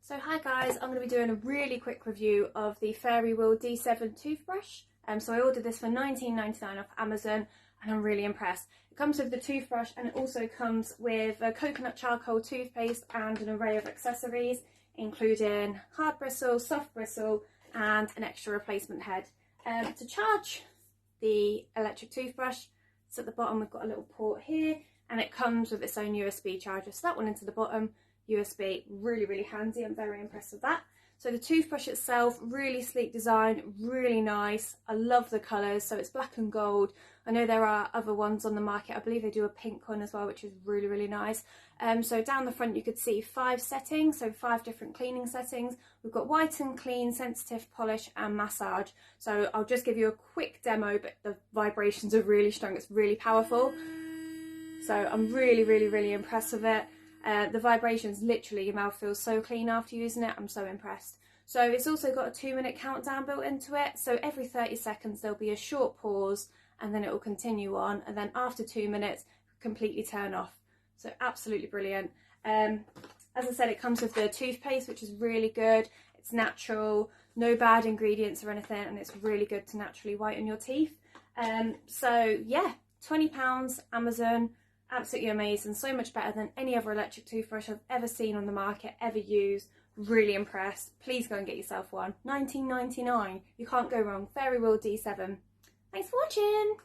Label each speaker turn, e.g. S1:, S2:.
S1: So hi guys, I'm going to be doing a really quick review of the Fairywill D7 toothbrush. So I ordered this for $19.99 off Amazon and I'm really impressed. It comes with the toothbrush and it also comes with a coconut charcoal toothpaste and an array of accessories including hard bristle, soft bristle and an extra replacement head. To charge the electric toothbrush, so at the bottom we've got a little port here and it comes with its own USB charger, so that one into the bottom. USB, really handy. I'm very impressed with that. So the toothbrush itself, really sleek design, really nice. I love the colours, so it's black and gold. I know there are other ones on the market. I believe they do a pink one as well, which is really nice. So down the front you could see 5 settings, so 5 different cleaning settings. We've got whiten, clean, sensitive, polish and massage. So I'll just give you a quick demo, but the vibrations are really strong. It's really powerful. So I'm really impressed with it. The vibrations, literally your mouth feels so clean after using it. I'm so impressed. So it's also got a 2-minute countdown built into it, so every 30 seconds there'll be a short pause and then it will continue on, and then after 2 minutes completely turn off. So absolutely brilliant. As I said, it comes with the toothpaste, which is really good. It's natural, no bad ingredients or anything, and it's really good to naturally whiten your teeth. So yeah, £20 Amazon. Absolutely amazing, so much better than any other electric toothbrush I've ever seen on the market, ever used. Really impressed. Please go and get yourself one. $19.99. You can't go wrong. Fairywill D7. Thanks for watching.